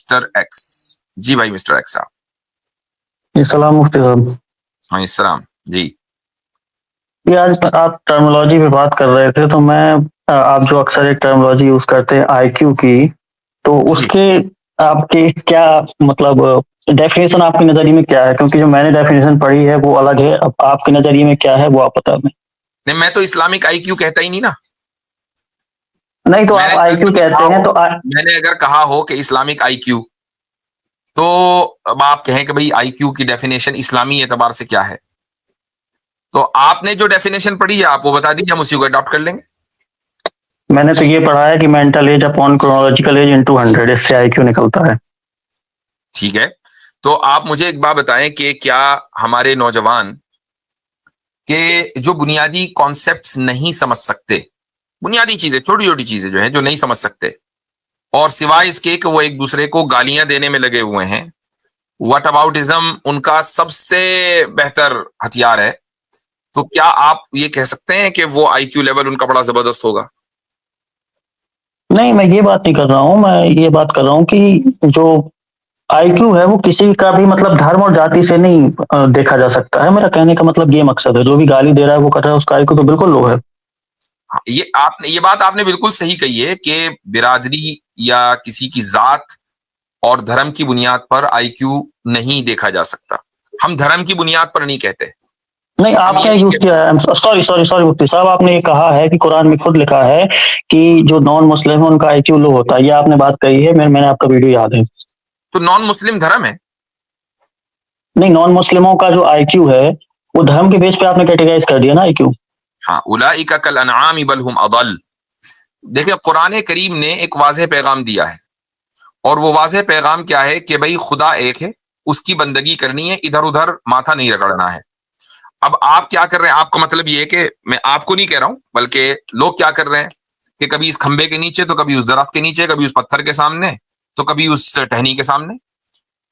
Mister x. जी भाई mister x साहब। जी सलाम मुफ्ती साहब। हाँ इस्लाम जी। ये आज आप टर्मिनोलॉजी पे बात कर रहे थे तो मैं आप जो अक्सर एक टर्मिनोलॉजी यूज करते हैं आईक्यू की, तो जी उसके आपके क्या मतलब डेफिनेशन आपके नजरिए में क्या है? क्योंकि जो मैंने डेफिनेशन पढ़ी है वो अलग है। अब आपके नजरिए में क्या है वो आप बता दें। नहीं, मैं तो इस्लामिक आईक्यू कहता ही नहीं ना। नहीं तो मैंने आप अगर आईक्यू कभी कहते कहा हैं हो तो मैंने अगर कहा हो कि इस्लामिक आईक्यू, तो अब आप कहें कि भाई आईक्यू की डेफिनेशन इस्लामी एतबार से क्या है, तो आपने जो डेफिनेशन पढ़ी है आप वो बता दीजिए, हम उसी को अडॉप्ट कर लेंगे। मैंने तो ये पढ़ा है कि mental as upon chronological age into 100, इससे आईक्यू निकलता है। ठीक है, तो आप मुझे एक बात बताएं कि क्या हमारे नौजवान के जो बुनियादी कॉन्सेप्ट्स नहीं समझ सकते, बुनियादी चीजें, छोटी छोटी चीजें जो है जो नहीं समझ सकते, और सिवाय इसके कि वो एक दूसरे को गालियां देने में लगे हुए हैं, व्हाट अबाउटिज्म उनका सबसे बेहतर हथियार है, तो क्या आप ये कह सकते हैं कि वो आईक्यू लेवल उनका बड़ा जबरदस्त होगा? नहीं, मैं ये बात नहीं कर रहा हूँ। मैं ये बात कर रहा हूँ कि जो आईक्यू है वो किसी का भी मतलब धर्म और जाति से नहीं देखा जा सकता है। मेरा कहने का मतलब ये मकसद है। जो भी गाली दे रहा है वो कर रहा है, उसका आईक्यू तो बिल्कुल लो है। हाँ, ये बात आपने बिल्कुल सही कही है कि बिरादरी या किसी की जात और धर्म की बुनियाद पर आईक्यू नहीं देखा जा सकता। हम धर्म की बुनियाद पर नहीं कहते, नहीं, हम ये आपने नहीं यूज कहते। किया है। सॉरी सॉरी सॉरी मुफ्ती साहब, आपने ये कहा है कि कुरान में खुद लिखा है कि जो नॉन मुस्लिम है उनका आईक्यू लो होता है। ये आपने बात कही है। मैंने आपका वीडियो याद है। तो नॉन मुस्लिम धर्म है। नहीं, नॉन मुस्लिमों का जो आईक्यू है वो धर्म के बेस पे आपने कैटेगराइज कर दिया ना आईक्यू। हाँ, उलाइका कल अनआम बल हुम अदल। देखिए, कुरान करीम ने एक वाज़ेह पैगाम दिया है, और वो वाज़ेह पैगाम क्या है कि भाई खुदा एक है, उसकी बंदगी करनी है, इधर उधर माथा नहीं रगड़ना है। अब आप क्या कर रहे हैं? आपका मतलब ये है कि मैं आपको नहीं कह रहा हूं, बल्कि लोग क्या कर रहे हैं कि कभी इस खंबे के नीचे, तो कभी उस दरख्त के नीचे, कभी उस पत्थर के सामने, तो कभी उस टहनी के सामने,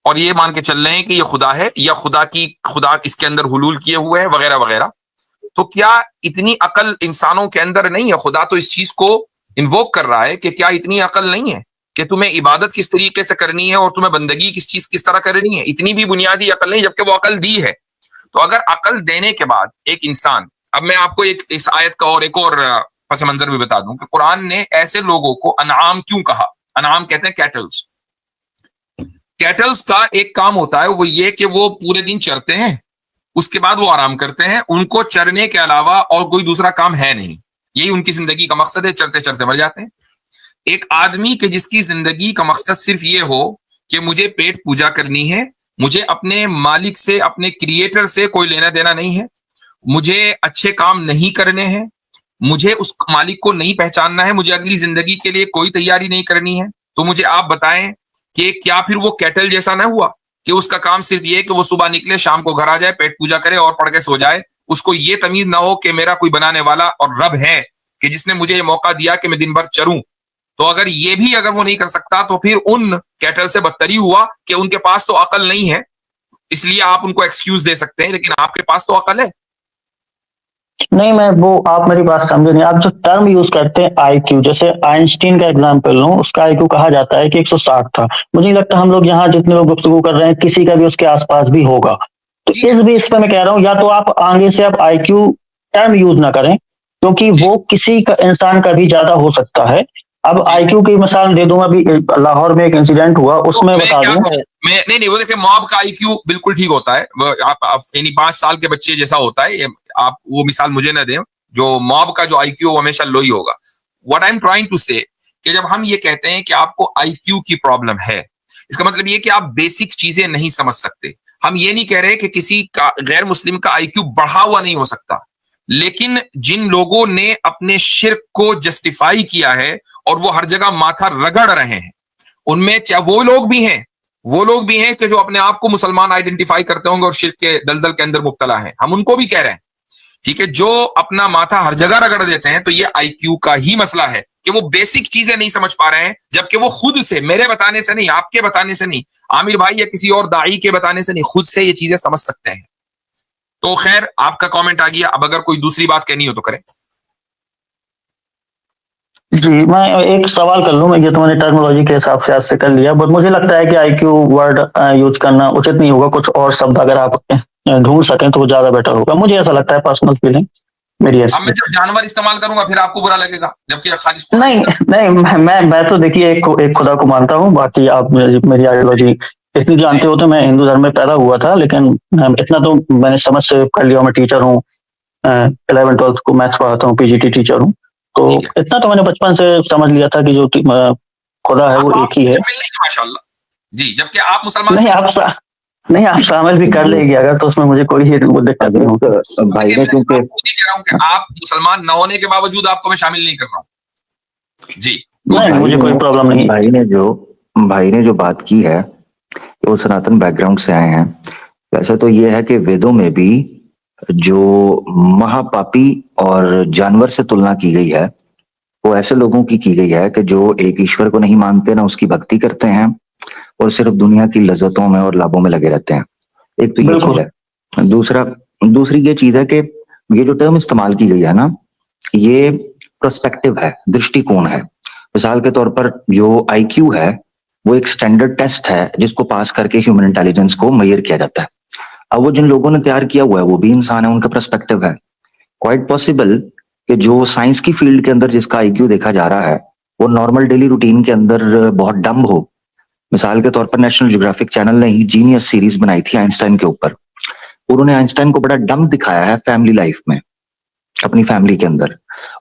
और ये मान के चल रहे हैं कि ये खुदा है, या खुदा इसके अंदर हुलूल किए हुए है, वगैरह वगैरह। तो क्या इतनी अकल इंसानों के अंदर नहीं है? खुदा तो इस चीज को इन्वोक कर रहा है कि क्या इतनी अकल नहीं है कि तुम्हें इबादत किस तरीके से करनी है और तुम्हें बंदगी किस तरह करनी है? इतनी भी बुनियादी अकल नहीं, जबकि वो अकल दी है। तो अगर अकल देने के बाद एक इंसान, अब मैं आपको एक इस आयत का और एक और पस मंजर भी बता दूं कि कुरान ने ऐसे लोगों को अनआम क्यों कहा। अनआम कहते हैं कैटल्स। कैटल्स का एक काम होता है वो ये कि वो पूरे दिन चरते हैं, उसके बाद वो आराम करते हैं। उनको चरने के अलावा और कोई दूसरा काम है नहीं, यही उनकी जिंदगी का मकसद है, चरते चरते मर जाते हैं। एक आदमी के जिसकी जिंदगी का मकसद सिर्फ ये हो कि मुझे पेट पूजा करनी है, मुझे अपने मालिक से, अपने क्रिएटर से कोई लेना देना नहीं है, मुझे अच्छे काम नहीं करने हैं, मुझे उस मालिक को नहीं पहचानना है, मुझे अगली जिंदगी के लिए कोई तैयारी नहीं करनी है, तो मुझे आप बताएं कि क्या फिर वो कैटल जैसा ना हुआ कि उसका काम सिर्फ ये कि वो सुबह निकले, शाम को घर आ जाए, पेट पूजा करे और पढ़ के सो जाए? उसको ये तमीज ना हो कि मेरा कोई बनाने वाला और रब है कि जिसने मुझे ये मौका दिया कि मैं दिन भर चरूं। तो अगर ये भी अगर वो नहीं कर सकता, तो फिर उन कैटल से बदतरी हुआ कि उनके पास तो अकल नहीं है, इसलिए आप उनको एक्सक्यूज दे सकते हैं, लेकिन आपके पास तो अकल है। नहीं, मैं वो आप मेरी बात समझे नहीं। आप जो टर्म यूज करते हैं आईक्यू, जैसे आइंस्टीन का एग्जांपल लूं, उसका आईक्यू कहा जाता है कि 160 था। मुझे नहीं लगता हम लोग यहाँ जितने लोग गुफ्तगू कर रहे हैं किसी का भी उसके आसपास भी होगा। तो ठीक है। इस बेस पे मैं कह रहा हूँ या तो आप आगे से आप आईक्यू टर्म यूज ना करें, क्योंकि जी वो किसी का इंसान का भी ज्यादा हो सकता है। अब जी। आईक्यू की मिसाल दे दूंगा। अभी लाहौर में एक इंसिडेंट हुआ, तो उसमें मैं बता क्या दूं। कहूँ, मैं नहीं नहीं, वो देखिए मॉब का आईक्यू बिल्कुल ठीक होता है, वो आप यानी 5 साल के बच्चे जैसा होता है ये। आप वो मिसाल मुझे ना दें, जो मॉब का जो आईक्यू वो हमेशा लो ही होगा। What I am trying to say कि जब हम ये कहते हैं कि आपको आईक्यू की प्रॉब्लम है, इसका मतलब ये कि आप बेसिक चीजें नहीं समझ सकते। हम ये नहीं कह रहे कि किसी का गैर मुस्लिम का आईक्यू बढ़ा हुआ नहीं हो सकता, लेकिन जिन लोगों ने अपने शिर्क को जस्टिफाई किया है और वो हर जगह माथा रगड़ रहे हैं, उनमें वो लोग भी हैं कि जो अपने आप को मुसलमान आइडेंटिफाई करते होंगे और शिर्क के दलदल के अंदर मुब्तला हैं, हम उनको भी कह रहे हैं। ठीक है, जो अपना माथा हर जगह रगड़ देते हैं, तो ये आईक्यू का ही मसला है कि वो बेसिक चीजें नहीं समझ पा रहे हैं, जबकि वो खुद से, मेरे बताने से नहीं, आपके बताने से नहीं, आमिर भाई या किसी और दाई के बताने से नहीं, खुद से ये चीजें समझ सकते हैं। तो खैर, आपका कमेंट आ गया, अब अगर कोई दूसरी बात कहनी हो तो करें। जी, मैं एक सवाल कर लूँ, मैं ये तो मैंने टर्मिनोलॉजी के हिसाब से आज से कर लिया, बट मुझे लगता है कि आईक्यू वर्ड यूज़ करना उचित नहीं होगा, कुछ और शब्द अगर आप ढूँढ सकें तो वो ज़्यादा बेटर होगा। मुझे ऐसा लगता है, पर्सनल फीलिंग मेरी अब ऐसी मैं है। जब जानवर इस्तेमाल करूंगा फिर आपको बुरा लगेगा, जबकि खालिस कुरान नहीं, की तरफ। नहीं, मैं तो देखिए एक खुदा को मानता हूँ, बाकी आप मेरी आइडियोलॉजी इतनी जी जानते हो तो मैं हिंदू धर्म में पैदा हुआ था, लेकिन इतना तो मैंने समझ से कर लिया, मैं टीचर हूँ, 11th-12th को मैथ्स पढ़ाता हूँ, पीजीटी टीचर हूँ। तो ठीक है। इतना तो मैंने बचपन से समझ लिया था कि जो खुदा है हाँ वो तो आप एक ही है। मुकम्मिल नहीं है माशाल्लाह। जी, जबकि आप मुसलमान नहीं नहीं आप है। सा नहीं आप शामिल भी कर जी, लेंगे अगर, तो उसमें मुझे कोई ये वो दिक्कत नहीं होगी। तो भाई देखिए ने मैं क्योंकि आपको खुद ही कह रहा हूँ कि आप मुसलमान न होने के बावजूद आपको मैं शामिल नहीं कर रहा हूँ। जी, गो नहीं, हेड। मुझे कोई प्रॉब्लम नहीं है। भाई ने जो बात की है कि वो सनातन बैकग्राउंड से आए हैं। वैसे तो ये है कि वेदों में भी जो महापापी और जानवर से तुलना की गई है, वो ऐसे लोगों की गई है कि जो एक ईश्वर को नहीं मानते, ना उसकी भक्ति करते हैं, और सिर्फ दुनिया की लज्जतों में और लाभों में लगे रहते हैं। एक तो ये चीज बिल्कुल। है। दूसरी ये चीज है कि ये जो टर्म इस्तेमाल की गई है ना, ये पर्सपेक्टिव है, दृष्टिकोण है। मिसाल के तौर पर जो आईक्यू है वो एक स्टैंडर्ड टेस्ट है जिसको पास करके ह्यूमन इंटेलिजेंस को मेजर किया जाता है। अब वो जिन लोगों ने तैयार किया हुआ है वो भी इंसान है, उनका पर्सपेक्टिव है। क्वाइट पॉसिबल कि जो साइंस की फील्ड के अंदर जिसका आईक्यू देखा जा रहा है वो नॉर्मल डेली रूटीन के अंदर बहुत डम हो। मिसाल के तौर पर नेशनल ज्योग्राफिक चैनल ने ही जीनियस सीरीज बनाई थी आइंस्टाइन के ऊपर। उन्होंने आइंस्टाइन को बड़ा डम दिखाया है फैमिली लाइफ में, अपनी फैमिली के अंदर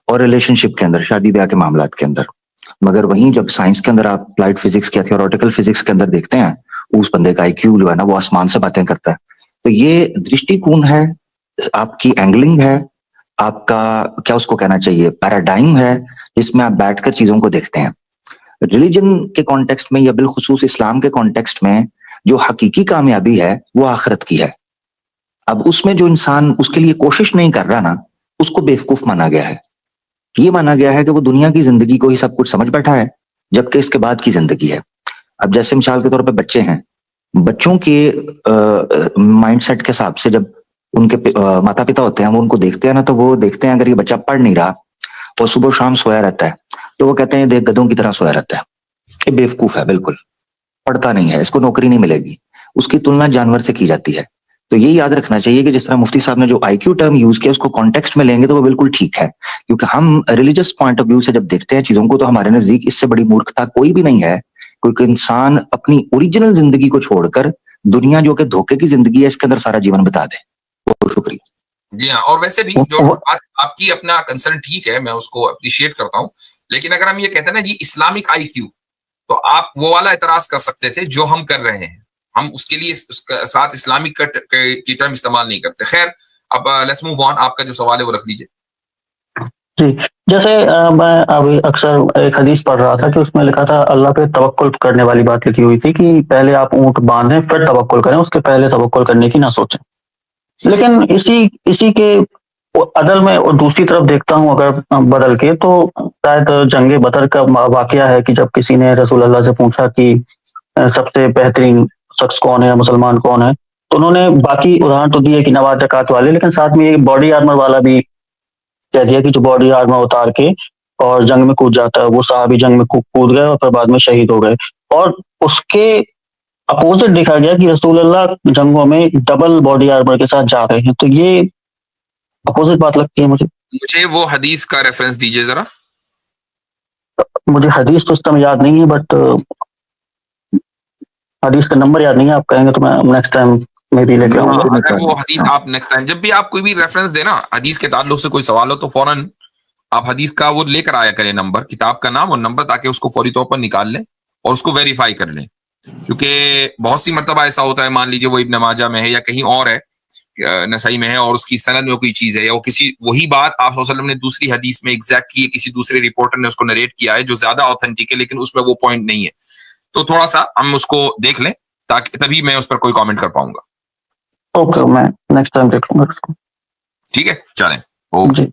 और रिलेशनशिप के अंदर, शादी ब्याह के मामलात के अंदर। मगर वहीं जब साइंस के अंदर आप अप्लाइड फिजिक्स या थियोरेटिकल फिजिक्स के अंदर देखते हैं, उस बंदे का आईक्यू जो है ना वो आसमान से बातें करता है। तो ये दृष्टिकोण है, आपकी एंगलिंग है, आपका क्या उसको कहना चाहिए, पैराडाइम है, जिसमें आप बैठकर चीजों को देखते हैं। रिलीजन के कॉन्टेक्स्ट में या बिलखुसूस इस्लाम के कॉन्टेक्स्ट में जो हकीकी कामयाबी है वो आखिरत की है। अब उसमें जो इंसान उसके लिए कोशिश नहीं कर रहा ना, उसको बेवकूफ माना गया है। ये माना गया है कि वो दुनिया की जिंदगी को ही सब कुछ समझ बैठा है, जबकि इसके बाद की जिंदगी है। अब जैसे मिसाल के तौर पे बच्चे हैं, बच्चों के माइंडसेट के हिसाब से जब उनके माता पिता होते हैं वो उनको देखते हैं ना, तो वो देखते हैं अगर ये बच्चा पढ़ नहीं रहा और सुबह शाम सोया रहता है, तो वो कहते हैं देख गधों की तरह सोया रहता है, ये बेवकूफ है, बिल्कुल पढ़ता नहीं है, इसको नौकरी नहीं मिलेगी। उसकी तुलना जानवर से की जाती है। तो ये याद रखना चाहिए कि जिस तरह मुफ्ती साहब ने जो आईक्यू टर्म यूज किया उसको कॉन्टेक्स्ट में लेंगे तो वो बिल्कुल ठीक है, क्योंकि हम रिलीजियस पॉइंट ऑफ व्यू से जब देखते हैं चीजों को तो हमारे नजदीक इससे बड़ी मूर्खता कोई भी नहीं है। कोई इंसान अपनी ओरिजिनल जिंदगी को छोड़कर दुनिया जो कि धोखे की जिंदगी है इसके अंदर सारा जीवन बिता दे। बहुत शुक्रिया। जी हाँ, और वैसे भी जो बात आपकी अपना कंसर्न ठीक है, मैं उसको अप्रिशिएट करता हूँ। लेकिन अगर हम ये कहते हैं ना जी इस्लामिक आईक्यू, तो आप वो वाला एतराज कर सकते थे जो हम कर रहे हैं। हम उसके लिए उसका साथ इस्लामिक की टर्म इस्तेमाल नहीं करते। खैर, अब लेट्स मूव ऑन। आपका जो सवाल है वो रख लीजिए। जी, जैसे मैं अभी अक्सर एक हदीस पढ़ रहा था कि उसमें लिखा था, अल्लाह पे तवक्कुल करने वाली बात लिखी हुई थी कि पहले आप ऊँट बांधें फिर तवक्कुल करें, उसके पहले तवक्कुल करने की ना सोचें। सही। लेकिन इसी इसी के अदल में और दूसरी तरफ देखता हूँ अगर बदल के, तो शायद जंगे बदर का वाकया है कि जब किसी ने रसूल अल्लाह से पूछा कि सबसे बेहतरीन शख्स कौन है या मुसलमान कौन है, तो उन्होंने बाकी उदाहरण तो दिए कि नमाज ज़कात वाले, लेकिन साथ में ये बॉडी आर्मर वाला भी कह दिया कि जो बॉडी आर्मर उतार के और जंग में कूद जाता है, वो साहबी जंग में कूद गए और फिर बाद में शहीद हो गए। और उसके अपोजिट देखा गया कि रसूल अल्लाह जंगों में डबल बॉडी आर्मर के साथ जा रहे हैं, तो ये अपोजिट बात लगती है मुझे। मुझे वो हदीस का रेफरेंस दीजिए जरा। मुझे हदीस तो इस समय याद नहीं है, बट हदीस का नंबर याद नहीं है, आप कहेंगे तो मैं नेक्स्ट टाइम में भी लेके आऊंगा। अगर वो हदीस आप नेक्स्ट टाइम जब भी आप कोई भी रेफरेंस देना हदीस के ताल्लुक से कोई सवाल हो तो फौरन आप हदीस का वो लेकर आया करें, नंबर, किताब का नाम और नंबर, ताकि उसको फौरी तौर पर निकाल लें और उसको वेरीफाई कर लें। क्योंकि बहुत सी मरतबा ऐसा होता है, मान लीजिए वो इब्न माजा में है या कहीं और है, नसाई में है, और उसकी सनद में कोई चीज है, या वो किसी वही बात आप वसल्लम ने दूसरी हदीस में एग्जैक्टली किसी दूसरे रिपोर्टर ने उसको नरेट किया है जो ज्यादा ऑथेंटिक है, लेकिन उसमें वो पॉइंट नहीं है। तो थोड़ा सा हम उसको देख लें, ताकि तभी मैं उस पर कोई कमेंट कर पाऊंगा। ओके, मैं नेक्स्ट टाइम देख लूंगा उसको। ठीक है, चलें। ओके। जी।